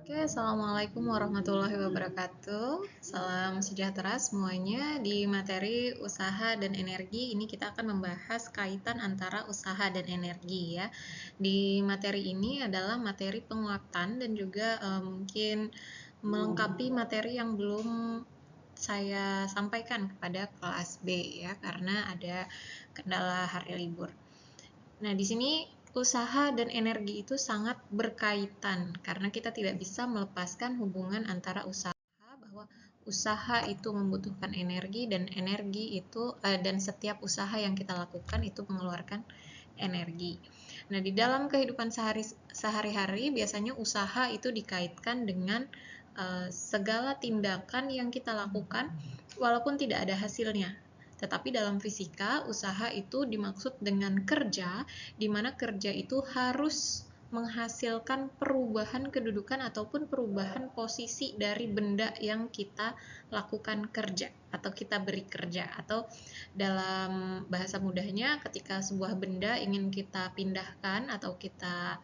Oke, Assalamualaikum warahmatullahi wabarakatuh. Salam sejahtera semuanya. Di materi usaha dan energi ini kita akan membahas kaitan antara usaha dan energi ya. Di materi ini adalah materi penguatan dan juga mungkin melengkapi materi yang belum saya sampaikan kepada kelas B ya, karena ada kendala hari libur. Nah, di sini usaha dan energi itu sangat berkaitan karena kita tidak bisa melepaskan hubungan antara usaha, bahwa usaha itu membutuhkan energi dan energi itu dan setiap usaha yang kita lakukan itu mengeluarkan energi. Nah, di dalam kehidupan sehari-hari biasanya usaha itu dikaitkan dengan segala tindakan yang kita lakukan walaupun tidak ada hasilnya. Tetapi dalam fisika, usaha itu dimaksud dengan kerja, di mana kerja itu harus menghasilkan perubahan kedudukan ataupun perubahan posisi dari benda yang kita lakukan kerja atau kita beri kerja, atau dalam bahasa mudahnya ketika sebuah benda ingin kita pindahkan atau kita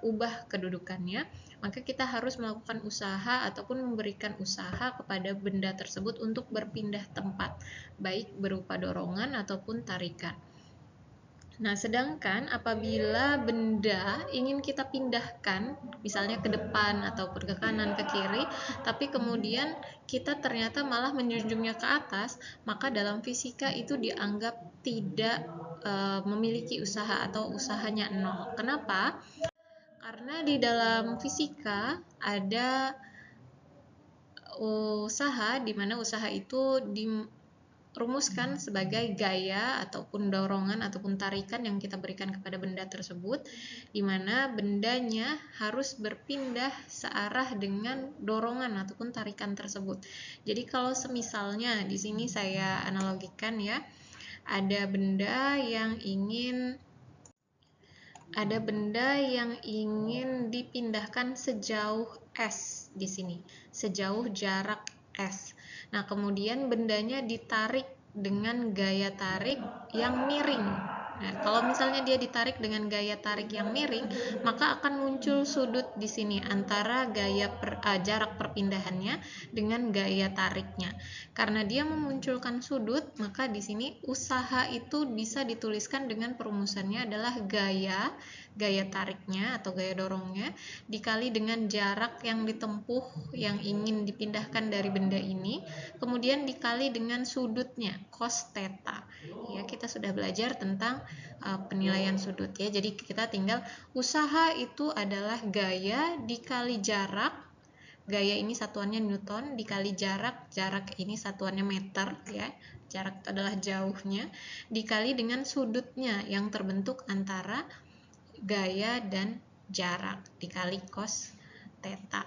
ubah kedudukannya, maka kita harus melakukan usaha ataupun memberikan usaha kepada benda tersebut untuk berpindah tempat, baik berupa dorongan ataupun tarikan. Nah, sedangkan apabila benda ingin kita pindahkan, misalnya ke depan ataupun ke kanan, ke kiri, tapi kemudian kita ternyata malah menjunjungnya ke atas, maka dalam fisika itu dianggap tidak memiliki usaha atau usahanya nol. Kenapa? Karena di dalam fisika ada usaha di mana usaha itu dirumuskan sebagai gaya ataupun dorongan ataupun tarikan yang kita berikan kepada benda tersebut, di mana bendanya harus berpindah searah dengan dorongan ataupun tarikan tersebut. Jadi kalau semisalnya di sini saya analogikan ya, ada benda yang ingin dipindahkan sejauh S di sini, sejauh jarak S. Nah, kemudian bendanya ditarik dengan gaya tarik yang miring. Nah, kalau misalnya dia ditarik dengan gaya tarik yang miring, maka akan muncul sudut di sini antara jarak perpindahannya dengan gaya tariknya. Karena dia memunculkan sudut, maka di sini usaha itu bisa dituliskan dengan perumusannya adalah gaya tariknya atau gaya dorongnya dikali dengan jarak yang ditempuh yang ingin dipindahkan dari benda ini, kemudian dikali dengan sudutnya cos theta. Ya, kita sudah belajar tentang penilaian sudut ya. Jadi kita tinggal usaha itu adalah gaya dikali jarak. Gaya ini satuannya Newton dikali jarak ini satuannya meter ya. Jarak itu adalah jauhnya dikali dengan sudutnya yang terbentuk antara gaya dan jarak dikali cos theta.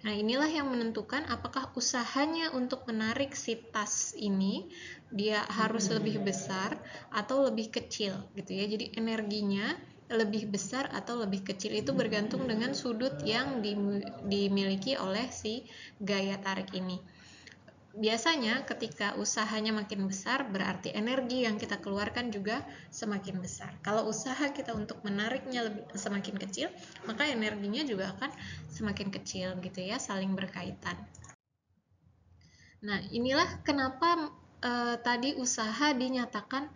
Nah, inilah yang menentukan apakah usahanya untuk menarik si tas ini dia harus lebih besar atau lebih kecil gitu ya. Jadi energinya lebih besar atau lebih kecil itu bergantung dengan sudut yang dimiliki oleh si gaya tarik ini. Biasanya ketika usahanya makin besar berarti energi yang kita keluarkan juga semakin besar. Kalau usaha kita untuk menariknya semakin kecil, maka energinya juga akan semakin kecil gitu ya, saling berkaitan. Nah, inilah kenapa tadi usaha dinyatakan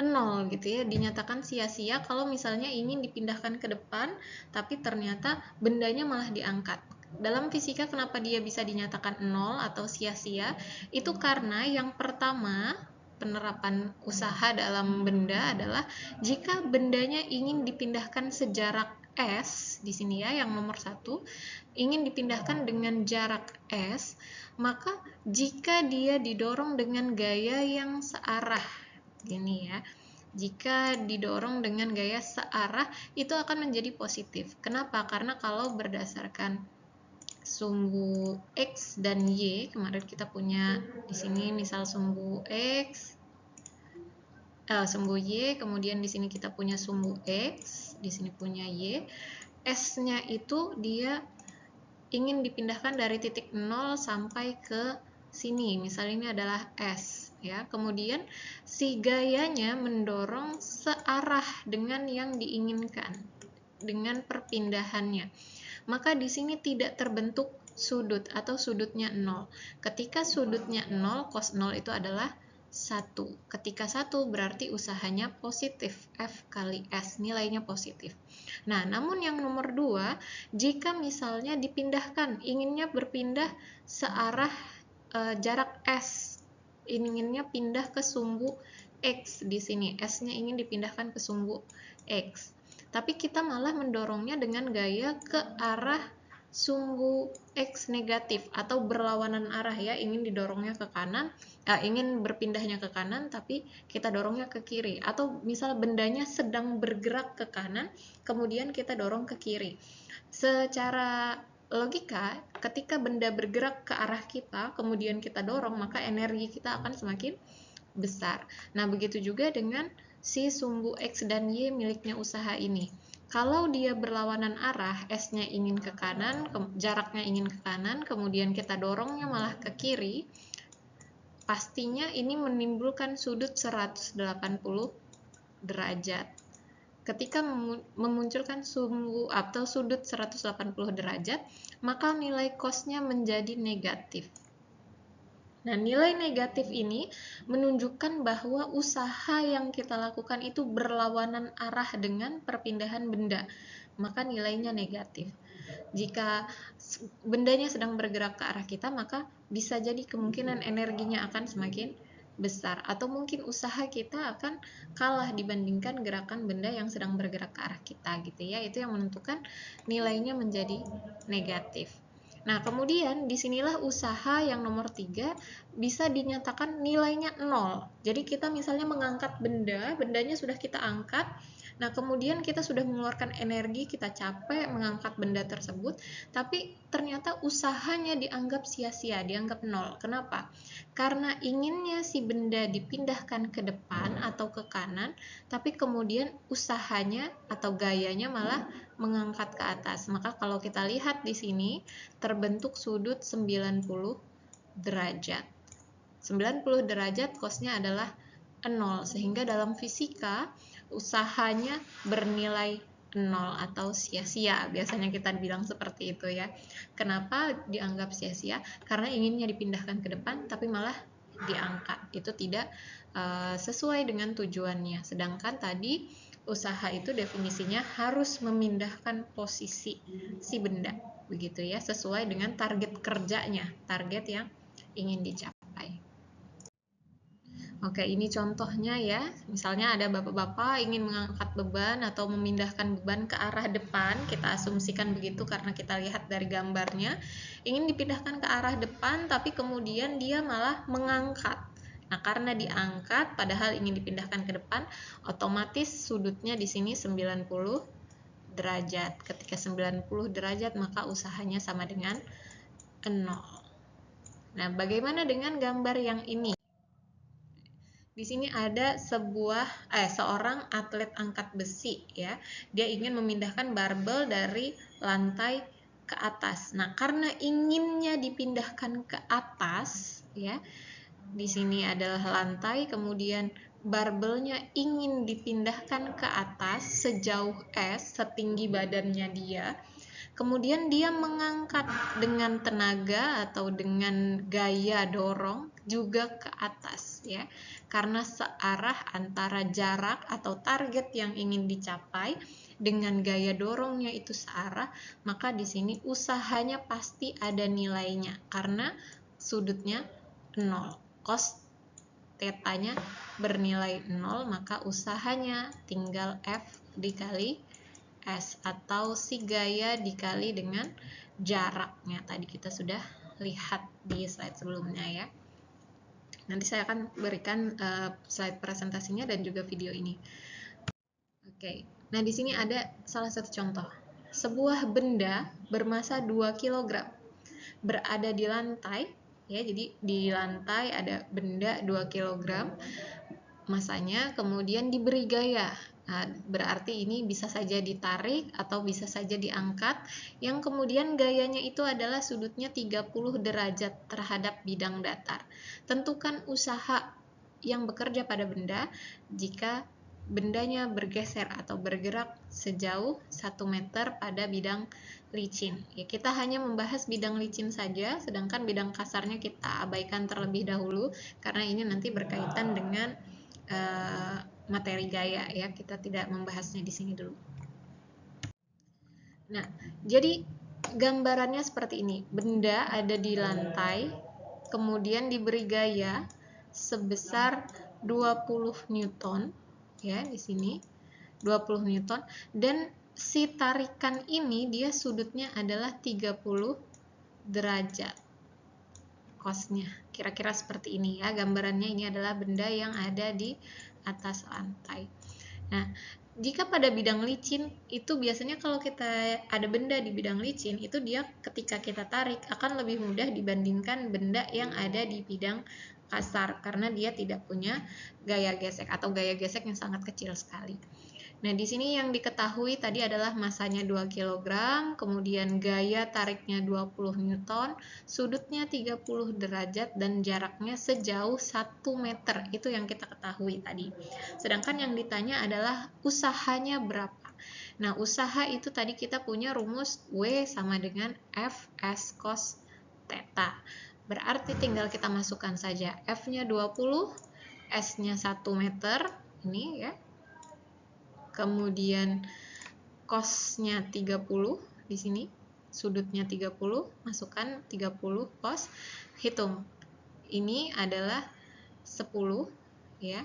nol gitu ya, dinyatakan sia-sia kalau misalnya ingin dipindahkan ke depan tapi ternyata bendanya malah diangkat. Dalam fisika kenapa dia bisa dinyatakan nol atau sia-sia? Itu karena yang pertama, penerapan usaha dalam benda adalah jika bendanya ingin dipindahkan sejarak S di sini ya, yang nomor 1 ingin dipindahkan dengan jarak S, maka jika dia didorong dengan gaya yang searah gini ya, jika didorong dengan gaya searah itu akan menjadi positif. Kenapa? Karena kalau berdasarkan sumbu X dan Y, kemarin kita punya di sini misal sumbu X, sumbu Y, kemudian di sini kita punya sumbu X, di sini punya Y, S-nya itu dia ingin dipindahkan dari titik 0 sampai ke sini, misalnya ini adalah S ya. Kemudian si gayanya mendorong searah dengan yang diinginkan dengan perpindahannya. maka di sini tidak terbentuk sudut atau sudutnya 0. Ketika sudutnya 0, cos 0 itu adalah 1. Ketika 1 berarti usahanya positif, F kali S, nilainya positif. Nah, namun yang nomor 2, jika misalnya dipindahkan, inginnya berpindah searah jarak S, inginnya pindah ke sumbu X di sini, S-nya ingin dipindahkan ke sumbu X. Tapi kita malah mendorongnya dengan gaya ke arah sumbu X negatif atau berlawanan arah ya, ingin didorongnya ke kanan, ingin berpindahnya ke kanan tapi kita dorongnya ke kiri, atau misal bendanya sedang bergerak ke kanan kemudian kita dorong ke kiri. Secara logika, ketika benda bergerak ke arah kita kemudian kita dorong, maka energi kita akan semakin besar. Nah, begitu juga dengan si sumbu X dan Y miliknya usaha ini. Kalau dia berlawanan arah, S-nya ingin ke kanan, jaraknya ingin ke kanan, kemudian kita dorongnya malah ke kiri, pastinya ini menimbulkan sudut 180 derajat. Ketika memunculkan sumbu atau sudut 180 derajat, maka nilai cos-nya menjadi negatif. Nah, nilai negatif ini menunjukkan bahwa usaha yang kita lakukan itu berlawanan arah dengan perpindahan benda, maka nilainya negatif. Jika bendanya sedang bergerak ke arah kita, maka bisa jadi kemungkinan energinya akan semakin besar, atau mungkin usaha kita akan kalah dibandingkan gerakan benda yang sedang bergerak ke arah kita gitu ya. Itu yang menentukan nilainya menjadi negatif. Nah, kemudian disinilah usaha yang nomor 3 bisa dinyatakan nilainya 0. Jadi kita misalnya mengangkat bendanya sudah kita angkat, nah kemudian kita sudah mengeluarkan energi, kita capek mengangkat benda tersebut, tapi ternyata usahanya dianggap sia-sia, dianggap 0. Kenapa? Karena inginnya si benda dipindahkan ke depan atau ke kanan, tapi kemudian usahanya atau gayanya malah mengangkat ke atas. Maka kalau kita lihat di sini terbentuk sudut 90 derajat. 90 derajat cosnya adalah 0, sehingga dalam fisika usahanya bernilai 0 atau sia-sia. Biasanya kita bilang seperti itu ya. Kenapa dianggap sia-sia? Karena inginnya dipindahkan ke depan tapi malah diangkat. Itu tidak sesuai dengan tujuannya. Sedangkan tadi usaha itu definisinya harus memindahkan posisi si benda, begitu ya, sesuai dengan target kerjanya, target yang ingin dicapai. Oke, ini contohnya ya. Misalnya ada bapak-bapak ingin mengangkat beban atau memindahkan beban ke arah depan, kita asumsikan begitu karena kita lihat dari gambarnya, ingin dipindahkan ke arah depan tapi kemudian dia malah mengangkat. Nah, karena diangkat padahal ingin dipindahkan ke depan, otomatis sudutnya di sini 90 derajat. Ketika 90 derajat maka usahanya sama dengan 0. Nah, bagaimana dengan gambar yang ini? Di sini ada seorang atlet angkat besi ya. Dia ingin memindahkan barbel dari lantai ke atas. Nah, karena inginnya dipindahkan ke atas ya. Di sini adalah lantai, kemudian barbelnya ingin dipindahkan ke atas sejauh S, setinggi badannya dia. Kemudian dia mengangkat dengan tenaga atau dengan gaya dorong juga ke atas ya. Karena searah antara jarak atau target yang ingin dicapai dengan gaya dorongnya itu searah, maka di sini usahanya pasti ada nilainya karena sudutnya 0. Cos tetanya bernilai 0, maka usahanya tinggal F dikali S atau si gaya dikali dengan jaraknya. Tadi kita sudah lihat di slide sebelumnya ya. Nanti saya akan berikan slide presentasinya dan juga video ini. Oke. Nah, di sini ada salah satu contoh. Sebuah benda bermasa 2 kg berada di lantai ya, jadi di lantai ada benda 2 kg masanya, kemudian diberi gaya. Nah, berarti ini bisa saja ditarik atau bisa saja diangkat, yang kemudian gayanya itu adalah sudutnya 30 derajat terhadap bidang datar. Tentukan usaha yang bekerja pada benda jika bendanya bergeser atau bergerak sejauh 1 meter pada bidang licin. Ya, kita hanya membahas bidang licin saja, sedangkan bidang kasarnya kita abaikan terlebih dahulu karena ini nanti berkaitan dengan materi gaya ya. Kita tidak membahasnya di sini dulu. Nah, jadi gambarannya seperti ini. Benda ada di lantai, kemudian diberi gaya sebesar 20 Newton ya di sini. 20 Newton dan si tarikan ini dia sudutnya adalah 30 derajat. Kosnya kira-kira seperti ini ya gambarannya. Ini adalah benda yang ada di atas lantai. Nah, jika pada bidang licin itu biasanya kalau kita ada benda di bidang licin itu dia ketika kita tarik akan lebih mudah dibandingkan benda yang ada di bidang kasar karena dia tidak punya gaya gesek atau gaya gesek yang sangat kecil sekali. Nah, di sini yang diketahui tadi adalah masanya 2 kg, kemudian gaya tariknya 20 Newton, sudutnya 30 derajat, dan jaraknya sejauh 1 meter. Itu yang kita ketahui tadi. Sedangkan yang ditanya adalah usahanya berapa. Nah, usaha itu tadi kita punya rumus W sama dengan Fs cos theta. Berarti tinggal kita masukkan saja F-nya 20, S-nya 1 meter, ini ya. Kemudian cos-nya 30 di sini, sudutnya 30, masukkan 30 cos, hitung. Ini adalah 10 ya.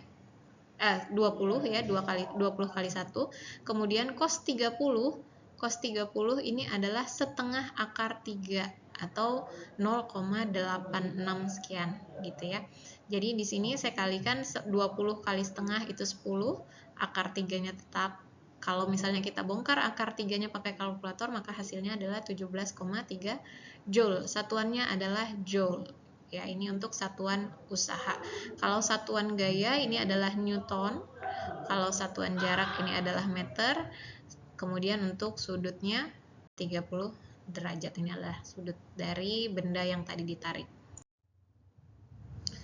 20 ya, 20 kali 1. Kemudian cos 30 ini adalah setengah akar 3 atau 0,86 sekian gitu ya. Jadi di sini saya kalikan 20 kali setengah itu 10, akar 3-nya tetap. Kalau misalnya kita bongkar akar 3-nya pakai kalkulator, maka hasilnya adalah 17,3 Joule. Satuannya adalah Joule. Ya, ini untuk satuan usaha. Kalau satuan gaya ini adalah Newton. Kalau satuan jarak ini adalah meter. Kemudian untuk sudutnya 30 derajat. Ini adalah sudut dari benda yang tadi ditarik.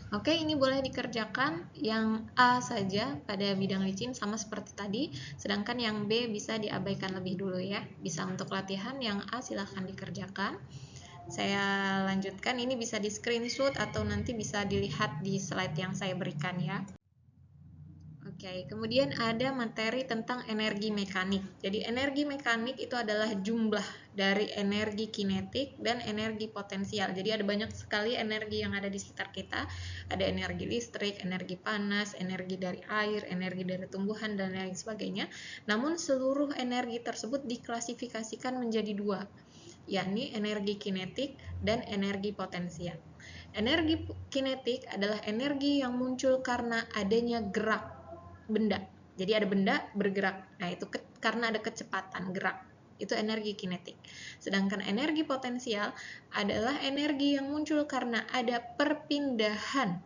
Oke, ini boleh dikerjakan yang A saja pada bidang licin sama seperti tadi, sedangkan yang B bisa diabaikan lebih dulu ya. Bisa untuk latihan, yang A silahkan dikerjakan. Saya lanjutkan, ini bisa di screenshot atau nanti bisa dilihat di slide yang saya berikan ya. Oke, kemudian ada materi tentang energi mekanik. Jadi energi mekanik itu adalah jumlah dari energi kinetik dan energi potensial. Jadi ada banyak sekali energi yang ada di sekitar kita. Ada energi listrik, energi panas, energi dari air, energi dari tumbuhan, dan lain sebagainya. Namun seluruh energi tersebut diklasifikasikan menjadi dua, yakni energi kinetik dan energi potensial. Energi kinetik adalah energi yang muncul karena adanya gerak benda. Jadi ada benda bergerak. Nah, itu karena ada kecepatan gerak. Itu energi kinetik. Sedangkan energi potensial adalah energi yang muncul karena ada perpindahan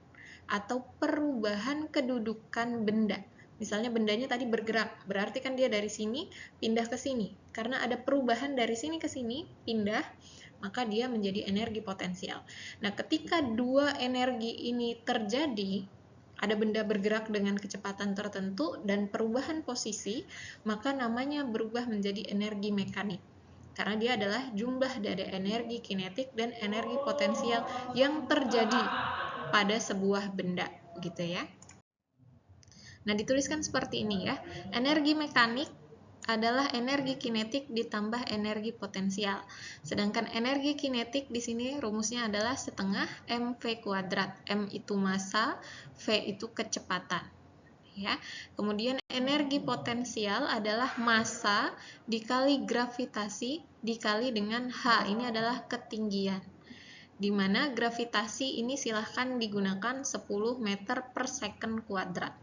atau perubahan kedudukan benda. Misalnya bendanya tadi bergerak, berarti kan dia dari sini pindah ke sini. Karena ada perubahan dari sini ke sini, pindah, maka dia menjadi energi potensial. Nah, ketika dua energi ini terjadi, ada benda bergerak dengan kecepatan tertentu dan perubahan posisi, maka namanya berubah menjadi energi mekanik. Karena dia adalah jumlah dari energi kinetik dan energi potensial yang terjadi pada sebuah benda, gitu ya. Nah, dituliskan seperti ini ya. Energi mekanik adalah energi kinetik ditambah energi potensial. Sedangkan energi kinetik di sini rumusnya adalah setengah mv kuadrat. M itu massa, V itu kecepatan. Ya. Kemudian energi potensial adalah massa dikali gravitasi dikali dengan H. Ini adalah ketinggian. Di mana gravitasi ini silahkan digunakan 10 meter per second kuadrat.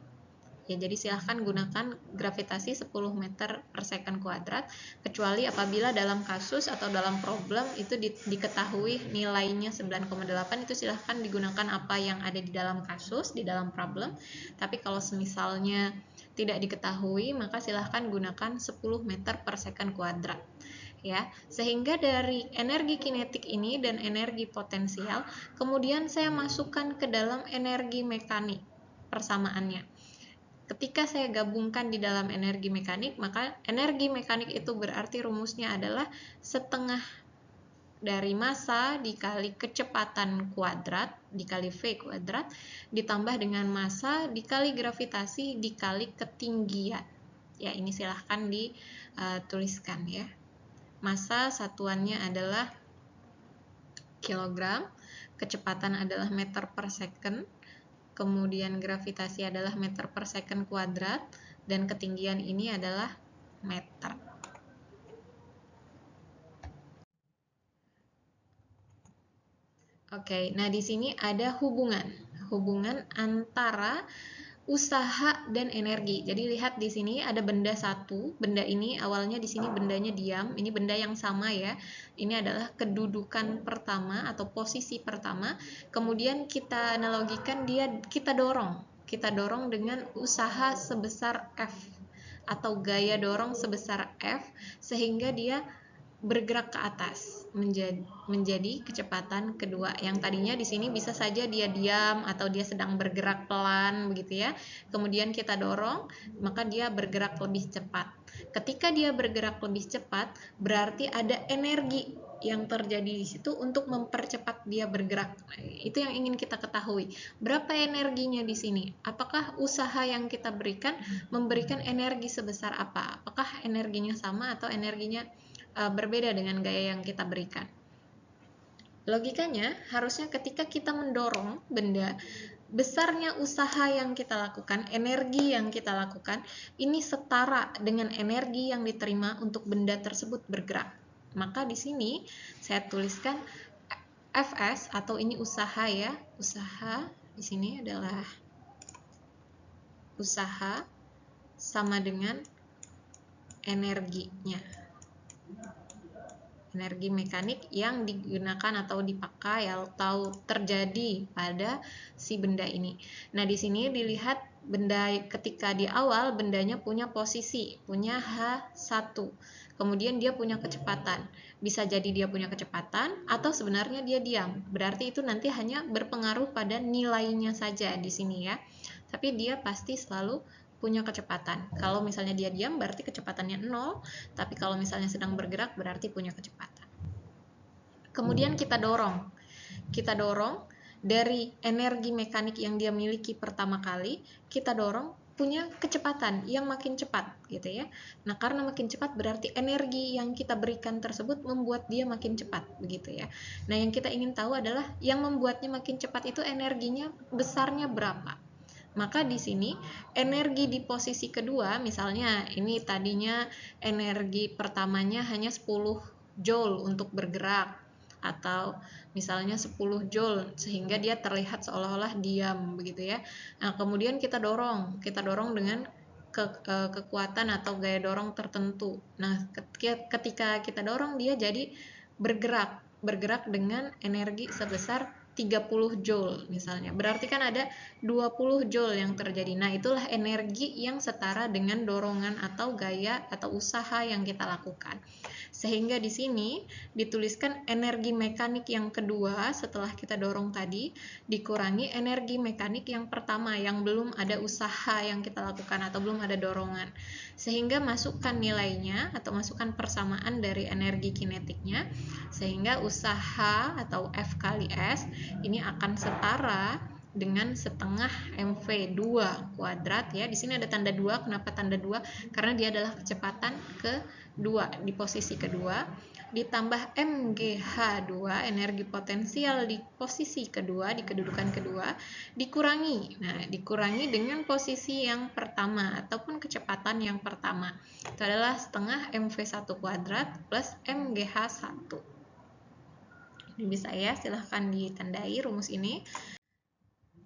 Ya, jadi silahkan gunakan gravitasi 10 meter per second kuadrat, kecuali apabila dalam kasus atau dalam problem itu diketahui nilainya 9,8, itu silahkan digunakan apa yang ada di dalam kasus, di dalam problem. Tapi kalau misalnya tidak diketahui, maka silahkan gunakan 10 meter per second kuadrat. Ya, sehingga dari energi kinetik ini dan energi potensial, kemudian saya masukkan ke dalam energi mekanik persamaannya. ketika saya gabungkan di dalam energi mekanik, maka energi mekanik itu berarti rumusnya adalah setengah dari massa dikali kecepatan kuadrat dikali V kuadrat ditambah dengan massa dikali gravitasi dikali ketinggian. Ya, ini silahkan dituliskan ya. Massa satuannya adalah kilogram, kecepatan adalah meter per second, kemudian gravitasi adalah meter per second kuadrat, dan ketinggian ini adalah meter. Oke, nah di sini ada hubungan antara usaha dan energi. Jadi lihat di sini ada benda satu, benda ini awalnya di sini bendanya diam, ini benda yang sama ya. Ini adalah kedudukan pertama atau posisi pertama. Kemudian kita analogikan kita dorong dengan usaha sebesar F atau gaya dorong sebesar F sehingga dia bergerak ke atas menjadi kecepatan kedua. Yang tadinya di sini bisa saja dia diam atau dia sedang bergerak pelan begitu ya. Kemudian kita dorong, maka dia bergerak lebih cepat. Ketika dia bergerak lebih cepat, berarti ada energi yang terjadi di situ untuk mempercepat dia bergerak. Itu yang ingin kita ketahui. Berapa energinya di sini? Apakah usaha yang kita berikan memberikan energi sebesar apa? Apakah energinya sama atau energinya berbeda dengan gaya yang kita berikan? Logikanya harusnya ketika kita mendorong benda, besarnya usaha yang kita lakukan, energi yang kita lakukan, ini setara dengan energi yang diterima untuk benda tersebut bergerak. Maka di sini saya tuliskan Fs atau ini usaha ya. Usaha di sini adalah usaha sama dengan energinya. Energi mekanik yang digunakan atau dipakai atau terjadi pada si benda ini. Nah, di sini dilihat benda ketika di awal bendanya punya posisi, punya H1. Kemudian dia punya kecepatan. Bisa jadi dia punya kecepatan atau sebenarnya dia diam. Berarti itu nanti hanya berpengaruh pada nilainya saja di sini ya. Tapi dia pasti selalu punya kecepatan. Kalau misalnya dia diam berarti kecepatannya 0, tapi kalau misalnya sedang bergerak berarti punya kecepatan. Kemudian kita dorong dari energi mekanik yang dia miliki pertama kali, kita dorong punya kecepatan yang makin cepat gitu ya. Nah, karena makin cepat berarti energi yang kita berikan tersebut membuat dia makin cepat begitu ya. Nah, yang kita ingin tahu adalah yang membuatnya makin cepat itu energinya besarnya berapa. Maka di sini energi di posisi kedua, misalnya ini tadinya energi pertamanya hanya 10 joule untuk bergerak, atau misalnya 10 joule sehingga dia terlihat seolah-olah diam begitu ya. Nah, kemudian kita dorong dengan kekuatan atau gaya dorong tertentu. Nah, ketika kita dorong dia jadi bergerak dengan energi sebesar 30 joule misalnya. Berarti kan ada 20 joule yang terjadi. Nah, itulah energi yang setara dengan dorongan atau gaya atau usaha yang kita lakukan. Sehingga di sini dituliskan energi mekanik yang kedua setelah kita dorong tadi dikurangi energi mekanik yang pertama yang belum ada usaha yang kita lakukan atau belum ada dorongan. Sehingga masukkan nilainya atau masukkan persamaan dari energi kinetiknya sehingga usaha atau F kali S ini akan setara dengan setengah mv2 kuadrat ya. Di sini ada tanda 2. Kenapa tanda 2? Karena dia adalah kecepatan kedua di posisi kedua ditambah mgh2 energi potensial di posisi kedua di kedudukan kedua dikurangi. Nah, dikurangi dengan posisi yang pertama ataupun kecepatan yang pertama. Itu adalah setengah mv1 kuadrat plus mgh1. Ini bisa ya, silahkan ditandai rumus ini.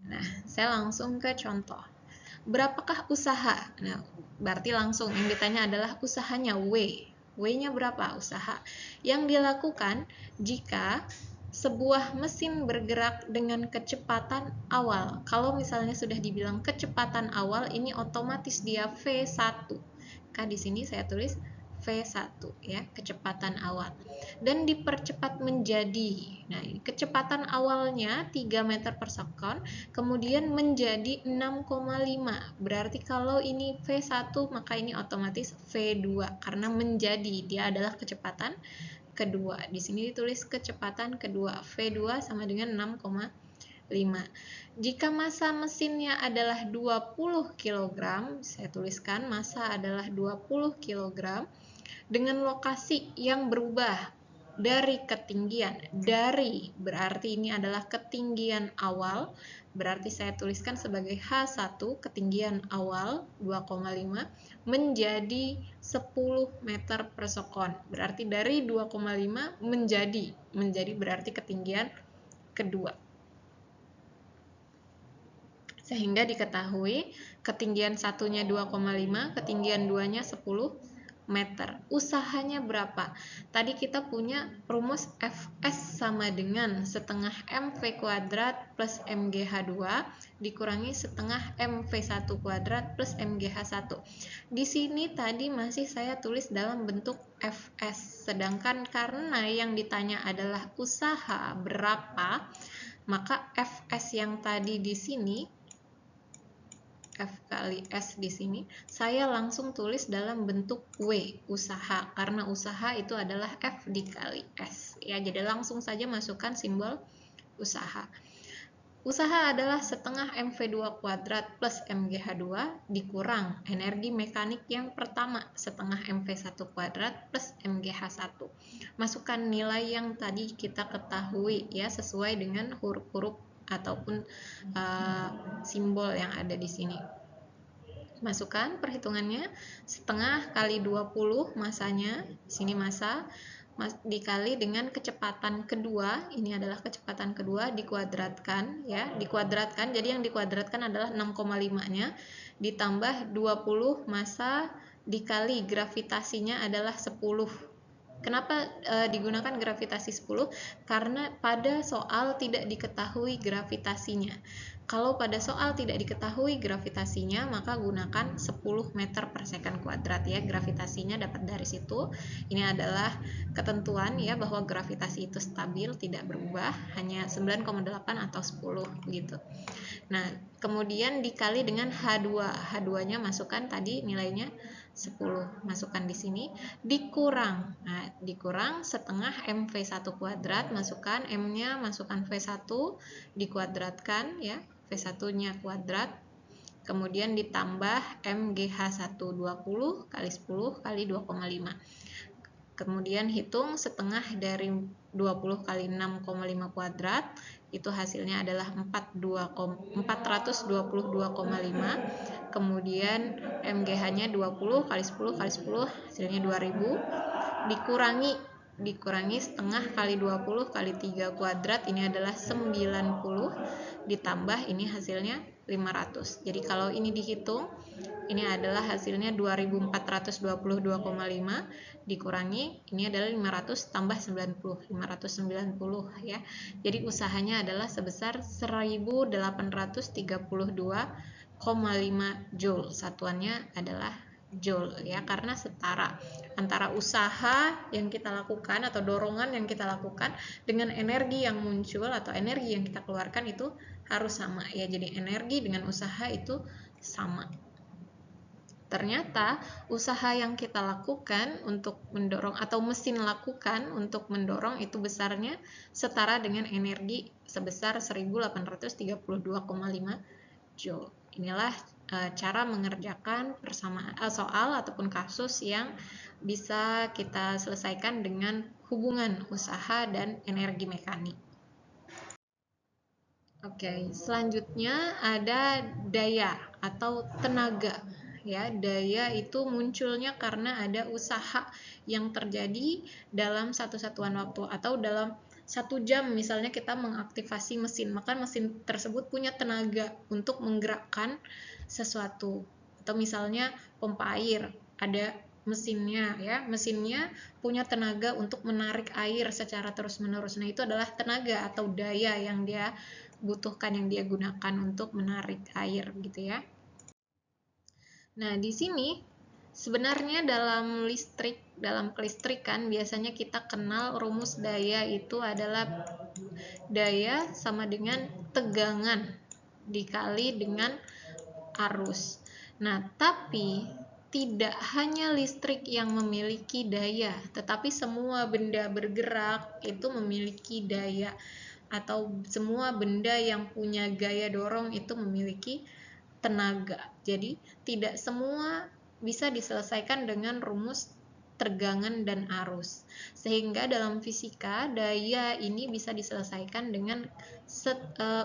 Nah, saya langsung ke contoh. Berapakah usaha? Nah, berarti langsung yang ditanya adalah usahanya W. W-nya berapa usaha yang dilakukan jika sebuah mesin bergerak dengan kecepatan awal. Kalau misalnya sudah dibilang kecepatan awal, ini otomatis dia V1. Maka di sini saya tulis V1 ya, kecepatan awal. Dan dipercepat menjadi, nah kecepatan awalnya 3 meter per sekon, kemudian menjadi 6,5. Berarti kalau ini V1 maka ini otomatis V2 karena menjadi, dia adalah kecepatan kedua. Di sini ditulis kecepatan kedua, V2 sama dengan 6,5. Jika massa mesinnya adalah 20 kg, saya tuliskan massa adalah 20 kg dengan lokasi yang berubah dari ketinggian, dari berarti ini adalah ketinggian awal, berarti saya tuliskan sebagai H1 ketinggian awal 2,5 menjadi 10 meter per sekon. Berarti dari 2,5 menjadi berarti ketinggian kedua. Sehingga diketahui ketinggian satunya 2,5, ketinggian duanya 10 meter. Usahanya berapa? Tadi kita punya rumus Fs sama dengan setengah mv kuadrat plus mgh2 dikurangi setengah mv1 kuadrat plus mgh1. Di sini tadi masih saya tulis dalam bentuk Fs, sedangkan karena yang ditanya adalah usaha berapa, maka Fs yang tadi di sini F kali S di sini, saya langsung tulis dalam bentuk W, usaha, karena usaha itu adalah F dikali S. Ya, jadi langsung saja masukkan simbol usaha. Usaha adalah setengah mv2 kuadrat plus mgh2 dikurang energi mekanik yang pertama, setengah mv1 kuadrat plus mgh1. Masukkan nilai yang tadi kita ketahui ya, sesuai dengan huruf-huruf ataupun simbol yang ada di sini. Masukkan perhitungannya, setengah kali 20 masanya, sini massa, dikali dengan kecepatan kedua, ini adalah kecepatan kedua, dikuadratkan ya, dikuadratkan, jadi yang dikuadratkan adalah 6,5-nya, ditambah 20 massa dikali gravitasinya adalah 10. Kenapa digunakan gravitasi 10? Karena pada soal tidak diketahui gravitasinya. Kalau pada soal tidak diketahui gravitasinya, maka gunakan 10 meter per second kuadrat ya. Gravitasinya dapat dari situ. Ini adalah ketentuan ya, bahwa gravitasi itu stabil, tidak berubah, hanya 9,8 atau 10 gitu. Nah, kemudian dikali dengan H2. H2-nya masukkan tadi nilainya 10. Masukkan di sini. Dikurang. Nah, dikurang setengah mv1 kuadrat, masukkan M-nya, masukkan V1, dikuadratkan ya. V1-nya kuadrat. Kemudian ditambah MGH1 20 kali 10 kali 2,5. Kemudian hitung setengah dari 20 kali 6,5 kuadrat, itu hasilnya adalah 422,5. Kemudian MGH-nya 20 kali 10 kali 10, hasilnya 2000. Dikurangi setengah kali 20 kali 3 kuadrat, ini adalah 90. Ditambah ini hasilnya 500. Jadi kalau ini dihitung, ini adalah hasilnya 2422,5 dikurangi, ini adalah 500 tambah 90, 590 ya. Jadi usahanya adalah sebesar 1832,5 Joule. Satuannya adalah Joule ya, karena setara antara usaha yang kita lakukan atau dorongan yang kita lakukan dengan energi yang muncul atau energi yang kita keluarkan itu harus sama ya. Jadi energi dengan usaha itu sama. Ternyata usaha yang kita lakukan untuk mendorong atau mesin lakukan untuk mendorong itu besarnya setara dengan energi sebesar 1832,5 Joule. Inilah cara mengerjakan persamaan soal ataupun kasus yang bisa kita selesaikan dengan hubungan usaha dan energi mekanik. Oke, selanjutnya ada daya atau tenaga. Ya, daya itu munculnya karena ada usaha yang terjadi dalam satu satuan waktu atau dalam 1 jam. Misalnya kita mengaktifasi mesin, maka mesin tersebut punya tenaga untuk menggerakkan sesuatu. Atau misalnya pompa air, ada mesinnya ya, mesinnya punya tenaga untuk menarik air secara terus-menerus. Nah, itu adalah tenaga atau daya yang dia butuhkan, yang dia gunakan untuk menarik air gitu ya. Nah, di sini Sebenarnya dalam kelistrikan biasanya kita kenal rumus daya itu adalah daya sama dengan tegangan dikali dengan arus. Nah, tapi tidak hanya listrik yang memiliki daya, tetapi semua benda bergerak itu memiliki daya, atau semua benda yang punya gaya dorong itu memiliki tenaga. Jadi, tidak semua bisa diselesaikan dengan rumus tegangan dan arus. Sehingga dalam fisika, daya ini bisa diselesaikan dengan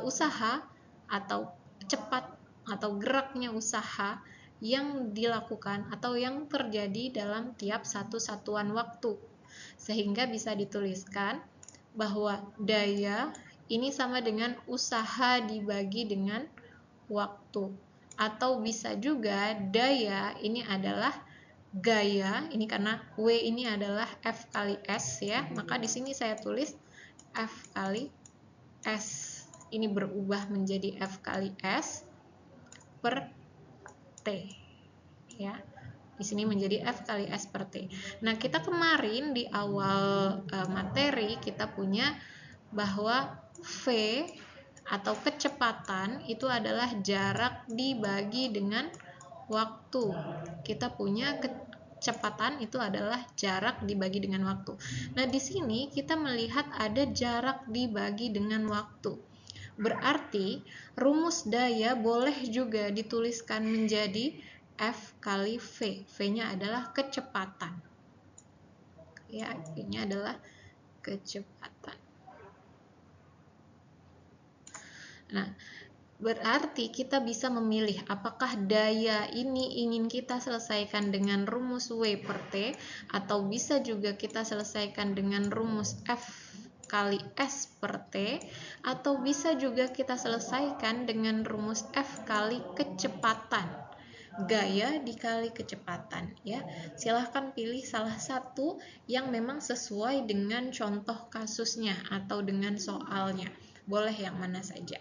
usaha atau cepat atau geraknya usaha yang dilakukan atau yang terjadi dalam tiap satu satuan waktu. Sehingga bisa dituliskan bahwa daya ini sama dengan usaha dibagi dengan waktu. Atau bisa juga daya ini adalah gaya, ini karena W ini adalah F kali S ya, maka di sini saya tulis F kali S. Ini berubah menjadi F kali S per T ya. Di sini menjadi F kali S per T. Nah, kita kemarin di awal materi kita punya bahwa V atau kecepatan itu adalah jarak dibagi dengan waktu. Kita punya kecepatan itu adalah jarak dibagi dengan waktu. Nah, di sini kita melihat ada jarak dibagi dengan waktu. Berarti rumus daya boleh juga dituliskan menjadi F kali V. V-nya adalah kecepatan. Ya, V-nya adalah kecepatan. Nah, berarti kita bisa memilih apakah daya ini ingin kita selesaikan dengan rumus W per T, atau bisa juga kita selesaikan dengan rumus F kali S per T, atau bisa juga kita selesaikan dengan rumus F kali kecepatan. Gaya dikali kecepatan ya. Silahkan pilih salah satu yang memang sesuai dengan contoh kasusnya atau dengan soalnya. Boleh yang mana saja.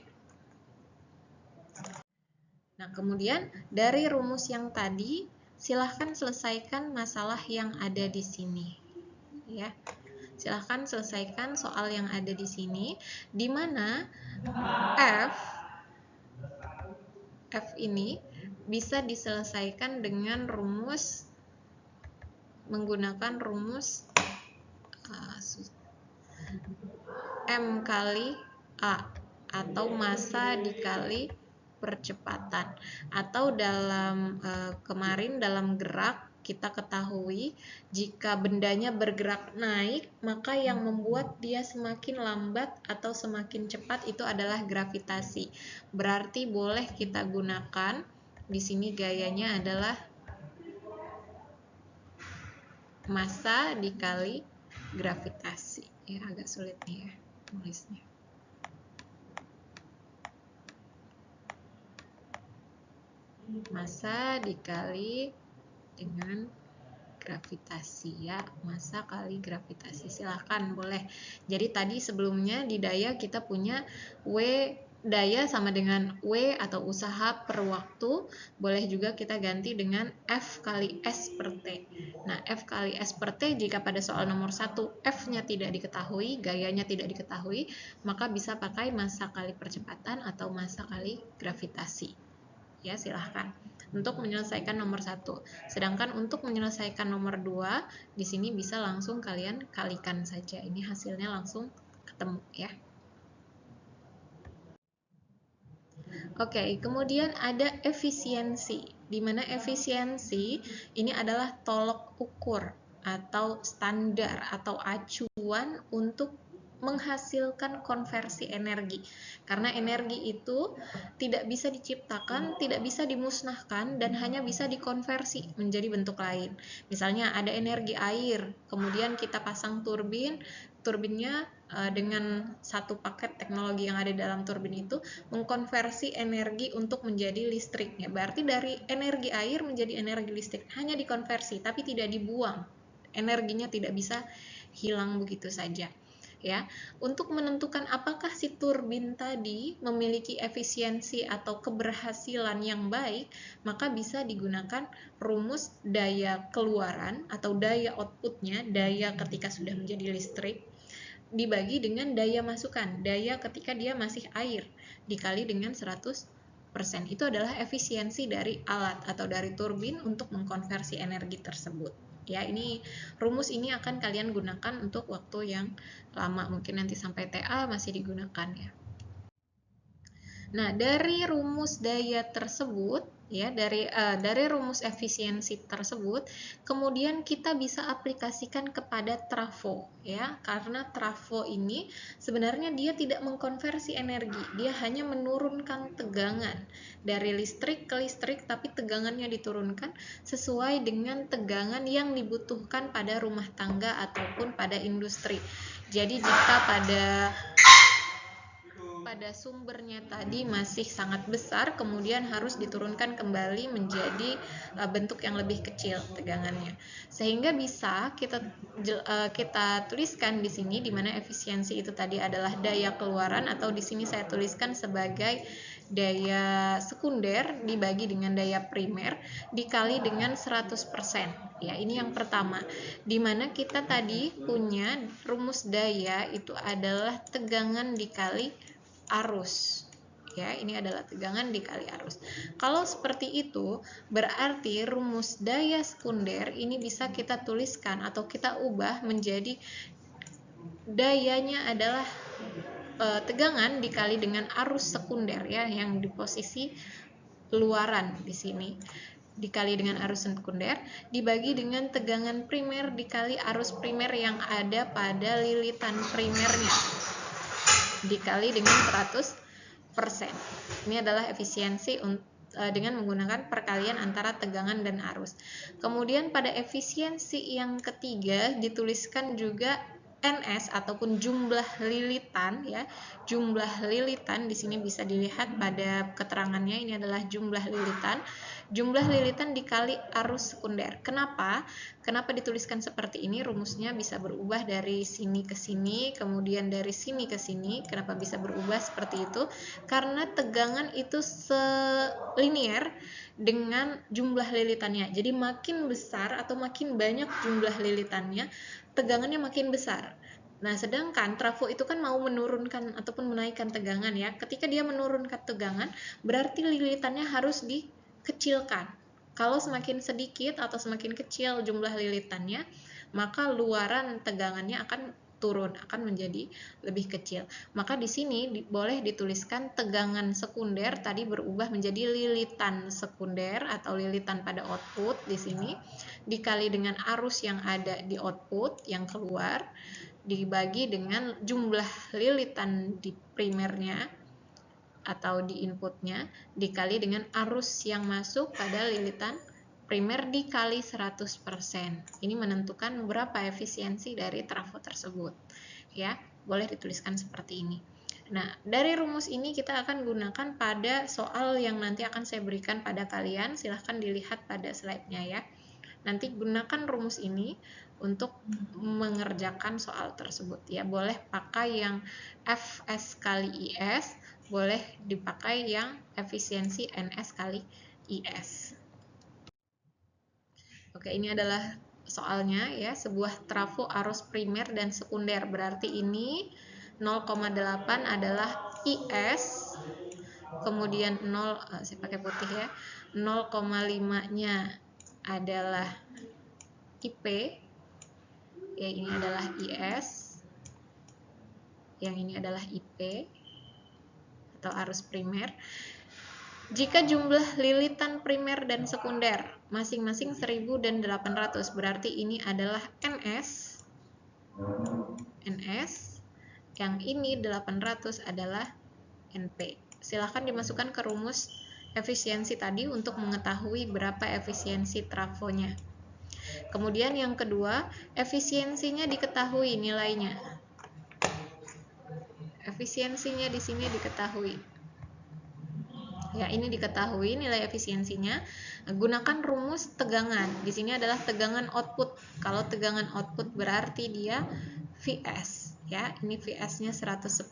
Nah, kemudian dari rumus yang tadi, silahkan selesaikan masalah yang ada di sini. Ya, silahkan selesaikan soal yang ada di sini, di mana F ini bisa diselesaikan dengan rumus menggunakan rumus M kali A atau massa dikali percepatan. Atau dalam kemarin dalam gerak kita ketahui jika bendanya bergerak naik, maka yang membuat dia semakin lambat atau semakin cepat itu adalah gravitasi. Berarti boleh kita gunakan di sini gayanya adalah massa dikali gravitasi. Ya, agak sulit nih ya nulisnya. Massa dikali dengan gravitasi ya, massa kali gravitasi. Silahkan boleh. Jadi tadi sebelumnya di daya kita punya W daya sama dengan W atau usaha per waktu. Boleh juga kita ganti dengan F kali S per T. Nah, F kali S per T jika pada soal nomor 1 F-nya tidak diketahui, gayanya tidak diketahui, maka bisa pakai massa kali percepatan atau massa kali gravitasi. Ya, silahkan untuk menyelesaikan nomor 1. Sedangkan untuk menyelesaikan nomor 2, di sini bisa langsung kalian kalikan saja. Ini hasilnya langsung ketemu ya. Oke, kemudian ada efisiensi. Di mana efisiensi ini adalah tolok ukur atau standar atau acuan untuk menghasilkan konversi energi. Karena energi itu tidak bisa diciptakan, tidak bisa dimusnahkan, dan hanya bisa dikonversi menjadi bentuk lain. Misalnya ada energi air, kemudian kita pasang turbinnya dengan satu paket teknologi yang ada dalam turbin itu mengkonversi energi untuk menjadi listrik. Ya, berarti dari energi air menjadi energi listrik, hanya dikonversi tapi tidak dibuang. Energinya tidak bisa hilang begitu saja. ya. Untuk menentukan apakah si turbin tadi memiliki efisiensi atau keberhasilan yang baik, maka bisa digunakan rumus daya keluaran atau daya outputnya, daya ketika sudah menjadi listrik, dibagi dengan daya masukan, daya ketika dia masih air, dikali dengan 100%. Itu adalah efisiensi dari alat atau dari turbin untuk mengkonversi energi tersebut. Ya, ini rumus ini akan kalian gunakan untuk waktu yang lama, mungkin nanti sampai TA masih digunakan ya. Nah, dari rumus daya tersebut, ya, dari rumus efisiensi tersebut, kemudian kita bisa aplikasikan kepada trafo, ya, karena trafo ini sebenarnya dia tidak mengkonversi energi, dia hanya menurunkan tegangan dari listrik ke listrik, tapi tegangannya diturunkan sesuai dengan tegangan yang dibutuhkan pada rumah tangga ataupun pada industri. Jadi jika pada sumbernya tadi masih sangat besar, kemudian harus diturunkan kembali menjadi bentuk yang lebih kecil tegangannya, sehingga bisa kita tuliskan di sini, di mana efisiensi itu tadi adalah daya keluaran, atau di sini saya tuliskan sebagai daya sekunder dibagi dengan daya primer dikali dengan 100%. Ya, ini yang pertama, di mana kita tadi punya rumus daya itu adalah tegangan dikali arus. Ya, ini adalah tegangan dikali arus. Kalau seperti itu, berarti rumus daya sekunder ini bisa kita tuliskan atau kita ubah menjadi dayanya adalah tegangan dikali dengan arus sekunder, ya, yang di posisi luaran di sini, dikali dengan arus sekunder dibagi dengan tegangan primer dikali arus primer yang ada pada lilitan primernya dikali dengan 100%. Ini adalah efisiensi dengan menggunakan perkalian antara tegangan dan arus. Kemudian pada efisiensi yang ketiga dituliskan juga NS ataupun jumlah lilitan, ya. Jumlah lilitan di sini bisa dilihat pada keterangannya, ini adalah jumlah lilitan. Jumlah lilitan dikali arus sekunder. Kenapa? Kenapa dituliskan seperti ini? Rumusnya bisa berubah dari sini ke sini, kemudian dari sini ke sini. Kenapa bisa berubah seperti itu? Karena tegangan itu selinier dengan jumlah lilitannya. Jadi makin besar atau makin banyak jumlah lilitannya, tegangannya makin besar. Nah, sedangkan trafo itu kan mau menurunkan ataupun menaikkan tegangan, ya. Ketika dia menurunkan tegangan, berarti lilitannya harus dikecilkan. Kalau semakin sedikit atau semakin kecil jumlah lilitannya, maka luaran tegangannya akan turun, akan menjadi lebih kecil. Maka di sini boleh dituliskan tegangan sekunder tadi berubah menjadi lilitan sekunder atau lilitan pada output di sini dikali dengan arus yang ada di output yang keluar dibagi dengan jumlah lilitan di primernya atau di inputnya dikali dengan arus yang masuk pada lilitan primer dikali 100%. Ini menentukan berapa efisiensi dari trafo tersebut. Ya, boleh dituliskan seperti ini. Nah, dari rumus ini kita akan gunakan pada soal yang nanti akan saya berikan pada kalian. Silahkan dilihat pada slide-nya, ya. Nanti gunakan rumus ini untuk mengerjakan soal tersebut, ya. Boleh pakai yang Fs kali Is, boleh dipakai yang efisiensi Ns kali Is. Oke, ini adalah soalnya, ya, sebuah trafo arus primer dan sekunder. Berarti ini 0,8 adalah IS, kemudian 0, saya pakai putih, ya, 0,5-nya adalah IP, ya, ini adalah IS, yang ini adalah IP atau arus primer. Jika jumlah lilitan primer dan sekunder masing-masing 1000 dan 800, berarti ini adalah NS, yang ini 800 adalah NP. Silahkan dimasukkan ke rumus efisiensi tadi untuk mengetahui berapa efisiensi trafonya. Kemudian yang kedua, efisiensinya diketahui nilainya. Efisiensinya di sini diketahui. Ya, ini diketahui nilai efisiensinya. Gunakan rumus tegangan. Di sini adalah tegangan output. Kalau tegangan output berarti dia Vs. ya. Ini Vs-nya 110,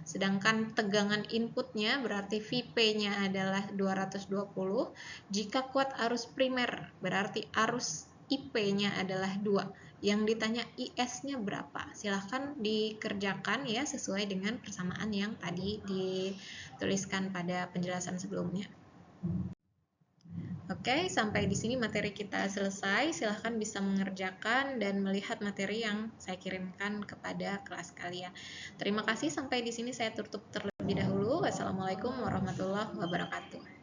sedangkan tegangan inputnya berarti Vp-nya adalah 220. Jika kuat arus primer berarti arus IP-nya adalah 2. Yang ditanya IS-nya berapa? Silahkan dikerjakan ya sesuai dengan persamaan yang tadi dituliskan pada penjelasan sebelumnya. Oke, sampai di sini materi kita selesai. Silahkan bisa mengerjakan dan melihat materi yang saya kirimkan kepada kelas kalian. Terima kasih, sampai di sini saya tutup terlebih dahulu. Wassalamualaikum warahmatullahi wabarakatuh.